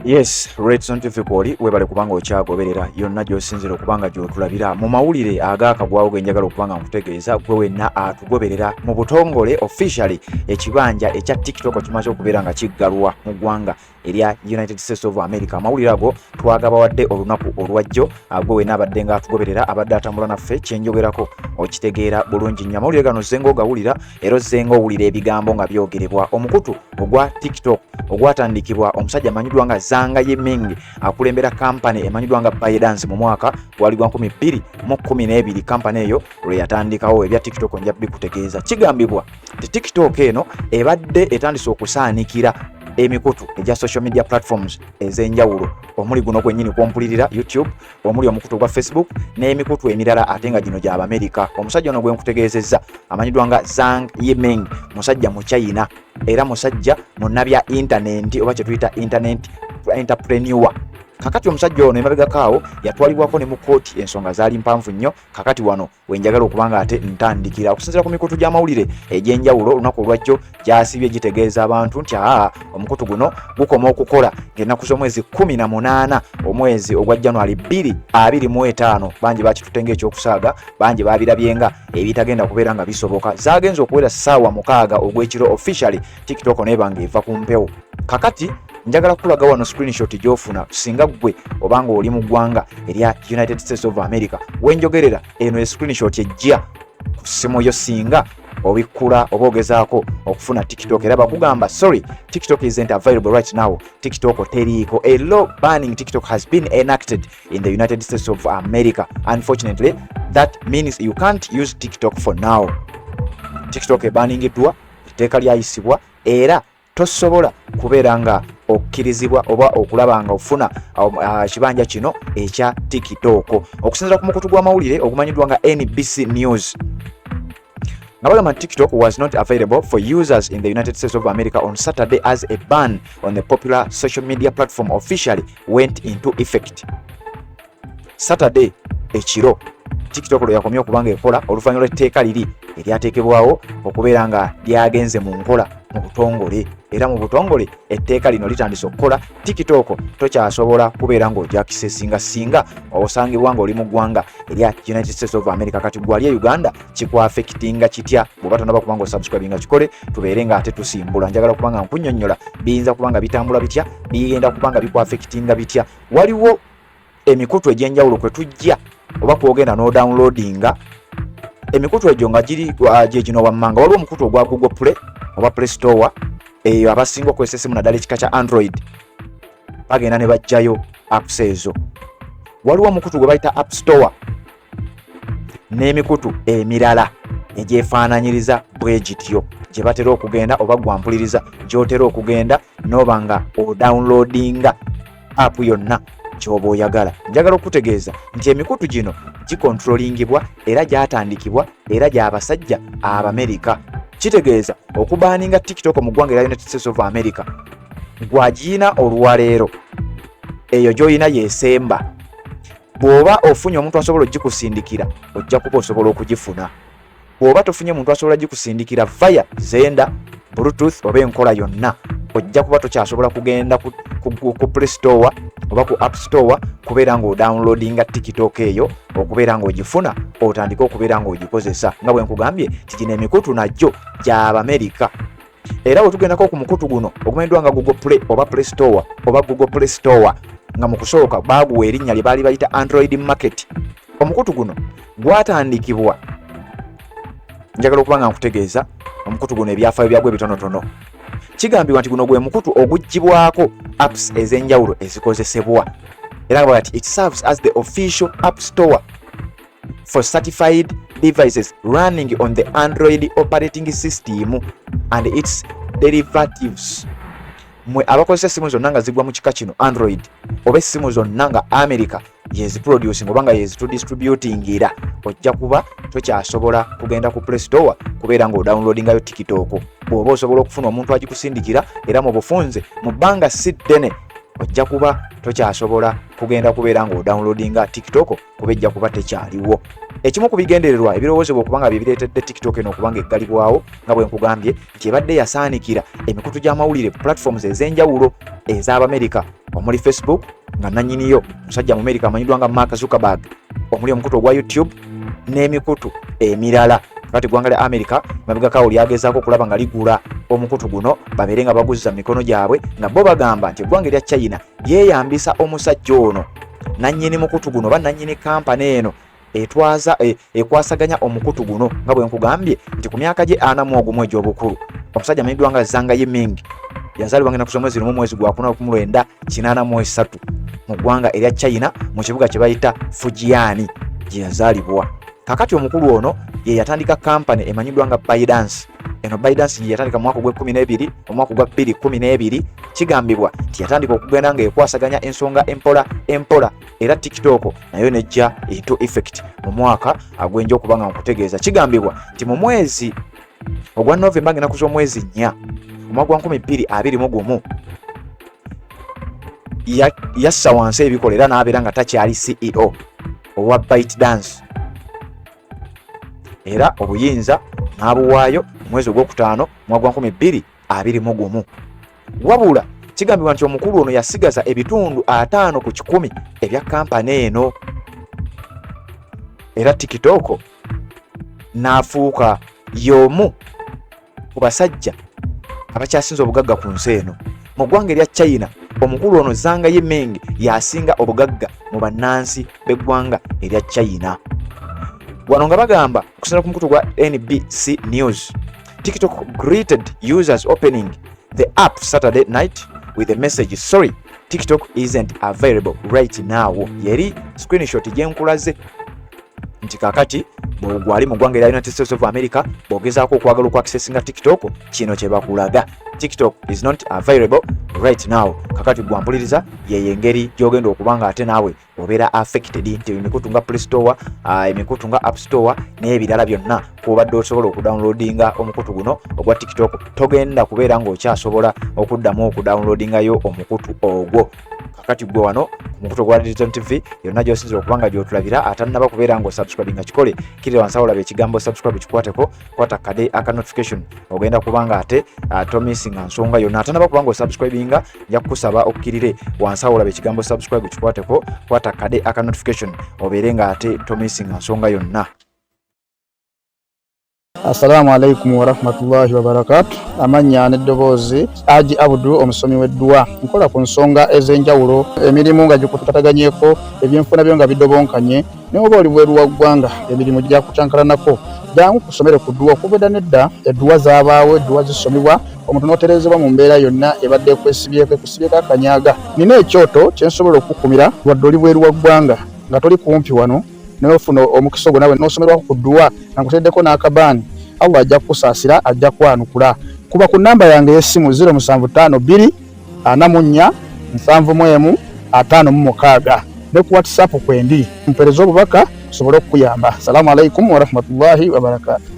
Yes, Redson TV kwoli webale kubanga okyagoberera yonna gy'osinzira okubanga gy'otulabira mu mawulire agaakagwawo ge njagala okubanga nkutegeeza gwe wenna atugoberera mu butongole officially ekibanja ekya TikTok kimaze okubeera nga kiggalwa mu ggwanga erya United States of America. Amawulire ago twagabawadde olunaku olwajjo gwe wenna abadde nga atugoberera abadde atambula naffe kyenjogerako okitegeera bulungi nnyo. Amawulire gano zenga ogawulira era zenga owulira ebigambo nga byogerebwa. Omukutu ogwa TikTok ogwatandikibwa omusajja amanyiddwa nga Zhang Yiming akulembera kampani emanyidwa nga ByteDance mu mwaka gwali gwa 2012. Kampani eyo lwe yatandikawo ebya TikTok nja bikutegeeza. Kigambibwa ti TikTok eno ebadde etandise okusaanikira emikutu egya social media platforms ez'enjawulo omuli guno gwennyini kwompulirira YouTube, omuli omukutu gwa Facebook n'emikutu emirala ate nga gino gy'Abamerika. Omusajja ono gwe nkutegeezezza amanyidwa nga Zhang Yiming, musajja mu China era musajja mu nabya internet oba kye tuyita internet entrepreneur. Kakati omusajja ono emabegakaawo yatwalibwako ne mu kooti, ensonga zaali mpanvu nnyo. Kakati wano wenjagala okubanga ate ntandikira okusinziira ku mikutu gy'amawulire egy'enjawulo olunaku olwajjo gyasibye gitegeeza abantu nti omukutu guno gukoma okukola ng'ennaku z'omwezi 18 omwezi ogwa January 2025. Bangi bakitutte ng'ekyokusaaga, bangi babirabye nga ebitagenda kubeera nga bisoboka. Zaagenza okuwera ssaawa 6 ogw'ekiro officially TikTok n'eba ng'eva ku mpewo. Kakati njagala kulaga wano screenshot gy'ofuna singa gwe obanga oli mu ggwanga erya United States of America. Wenjogerera eno e screenshot ejja ku ssimu yo singa obikkula oba ogezaako okufuna TikTok era bakugamba sorry, TikTok isn't available right now. TikTok teriiko. A law banning TikTok has been enacted in the United States of America. Unfortunately, that means you can't use TikTok for now. TikTok ebaningiddwa, etteeka lyayisibwa era tosobola kubeera nga okkirizibwa oba okulaba nga ofuna kibanja kino ekya TikTok. Okusinziira ku mukutu gw'amawulire ogumanyiddwa nga NBC News nga bagamba TikTok was not available for users in the United States of America on Saturday as a ban on the popular social media platform officially went into effect. Saturday ekiro TikTok lwe yakomye okubanga ekola oluvannyuma lw'etteeka liri eryateekebwawo okubeera nga lyagenze mu nkola mu butongole. Era mu butongole etteeka lino litandise okukola. TikTok tokyasobola kubeera ng'ogyakisesinga singa osangibwa ng'oli mu ggwanga erya United States of America. Kati gwali Uganda kikwafekitinga kitya? Bw'oba tonaba kubanga osubscribinga kikole tubeere nga ate tusimbula. Njagala kubanga nkunnyonnyola biyinza kubanga bitambula bitya, bigenda kubanga bikwafekitinga bitya. Waliwo emikutu egy'enjawulo kwe tujja oba kwogenda no downloadinga emikutu egyo nga giri gye gino wammanga. Waliwo omukutu ogwa Google Play oba Play Store, eyo abasinga okozesa essimu naddala ekika kya Android bagenda ne bajjayo apps ezo. Waliwo omukutu gwe bayita App Store n'emikutu emirala egyefaananyiriza bwe gityo gye batera okugenda oba gwampuliriza gy'otera okugenda n'oba nga odownloadinga app yonna ky'oba oyagala. Njagala okutegeeza nti emikutu gino gikontrolingibwa era gyatandikibwa era gy'abasajja Abamerika. Kitegeeza okubaaninga TikTok mu ggwanga erya United States of America gwagiyina olwaleero eyo gy'olina yeesemba. Bw'oba ofunye omuntu asobola ogikusindikira ojja kuba osobola okugifuna. Bw'oba tofunye muntu asobola gikusindikira via Zenda, Bluetooth oba enkola yonna ojja kuba tokyasobola kugenda ku Play Store oba ku App Store kubeera ng'odownloadinga TikTok eyo okubeera ng'ogifuna otandika okubeera ng'ogikozesa. Nga bwe nkugambye ti gino emikutu nagyo gy'Abamerika. Era bwe tugendako ku mukutu guno ogumanyiddwa nga Google Play oba Play Store oba Google Play Store nga mu kusooka baaguwa erinnya lye baali bayita Android Market. Omukutu guno gwatandikibwa, njagala okubanga nkutegeeza omukutu guno ebyafaayo byagwo ebitonotono. Kigambibwa nti guno gwe mukutu oguggyibwako apps ez'enjawulo ezikozesebwa era nga it serves as the official app store for certified devices running on the Android operating system and its derivatives. Mwe abakozesa essimu zonna nga zigwa mu kika kino Android oba essimu zonna nga America yeziproducing oba nga yezitudistributingira ojja kuba tokyasobola kugenda ku Play Store kubeera ng'odownloadingayo TikTok. Bw'oba osobola okufuna omuntu agikusindikira era mu bufunze mu bbanga si ddene ojja kuba tokyasobola kugenda kubeera ng'odownloadinga TikTok kuba ejja kuba tekyaliwo. Ekimu ku bigendererwa ebirowoozebwa okubanga bibireetedde TikTok eno okubanga eggalibwawo nga bwe nkugambye nti ebadde yasaanikira emikutu gy'amawulire platforms ez'enjawulo ez'Abamerika omuli Facebook nga nannyiniyo musajja mu America amanyiddwa nga Mark Zuckerberg, omuli omukutu ogwa YouTube n'emikutu emirala. Kati eggwanga lya America mabega kawo lyagezaako okulaba nga ligula omukutu guno babeere nga baguzza mu mikono gyabwe, nga bo bagamba nti eggwanga lya China lyeyambisa omusajja ono nannyini mukutu guno oba nannyini kampani eno ekwasaganya omukutu guno nga bwe nkugambye nti ku myaka gye 41 egy'obukulu omusajja amanyiddwa nga Zhang Yiming yazaalibwa ngenda ku mwezi 1 mwezi gwa 1983 mu ggwanga erya China mu kibuga kye bayita Fujian gye yazaalibwa. Kakati omukulu ono ye yatandika kampani emanyiddwa nga ByteDance. Eno ByteDance ye yatandika mu mwaka gwa 12 omwaka gwa 2012 kigambibwa nti yatandika okugenda nga ekwasaganya ensonga empola era TikTok nayo nejja into effect mu mwaka agwenja okuba nga nkutegeeza. Kigambibwa nti mu mwezi ogwa November ngena kuzo mwezi 4 omwaka gwa 2021 yassa wansi ebikolera n'abeera nga takyali CEO owa ByteDance era obuyinza n'abuwaayo mwezi ogwokutaano mwaka gwa 2021. Wabula kigambibwa nti omukulu ono yasigaza ebitundu 5 ku 10 ebya kampani eno era TikTok n'afuuka y'omu ku basajja abakyasinza obugagga ku nsi eno. Mu ggwanga erya China omukulu ono Zhang Yiming yasinga obugagga mu bannansi b'eggwanga erya China. Wano nga bagamba okusinziira ku mukutu gwa NBC News, TikTok greeted users opening the app Saturday night with a message, sorry, TikTok isn't available right now. Yeri screenshot gyenkulaze nti kakati bwali mu ggwanga erya United States of America bwogezaako okwagala okwakisesinga TikTok, kino kye bakulaga. TikTok is not available right now. Kakati gwampuliriza ye engeri gyogenda okubanga ate naawe obeera affected nti emikutu nga Play Store, emikutu nga App Store n'ebirala byonna kubadde osobola okudownloadinga omukutu guno ogwa TikTok togenda kubeera ng'okyasobola okuddamu okudownloadingayo omukutu ogwo. Kakati gwe wano omukutu gwa Digital TV yonna gy'osinzira okubanga gy'otulabira atannaba kubeera ng'osubscribinga kikole kirira wansi awo olaba ekigambo subscribe kikwateko, kwata kade aka notification ogenda kubanga ate tomisinga nsonga yonna. Atannaba kubanga osubscribinga nja kukusaba okkirire wansi awo olaba ekigambo subscribe kikwateko, kwata kade aka notification obeere nga ate tomisinga nsonga yonna. Assalamu alaikum wa rahmatullahi wa barakatuh. Amanya n'eddoboozi Haji Abdul omusomi w'eddua. Nkola ku nsonga ez'enjawulo, emirimu nga gikutataganyeko, ebyenfuna byo nga bidobonkanye, ne oba oli bweru wa ggwanga emirimu gya kucankalanako. Jangu kusomere ku ddua okubeda nedda eddua zaabaawo, eddua zisomibwa omuntu n'oterezebwa mu mbeera yonna ebadde ekwesibyeko akanyaga. Nina ekyoto kye nsobola okukumira wadde oli bweru wa ggwanga nga toli kumpi wano n'ofuna omukisa ogwo nawe n'osomerwako ku ddua nga nkuteddeko n'akabaani. Allah ajja kukusaasira, ajja kwanukula. Kuba ku namba yange y'essimu 0752 44 71 56 ne ku WhatsApp kwendi mpereza obubaka sobole okukuyamba. Assalamu alaikum wa rahmatullahi wa barakatuh.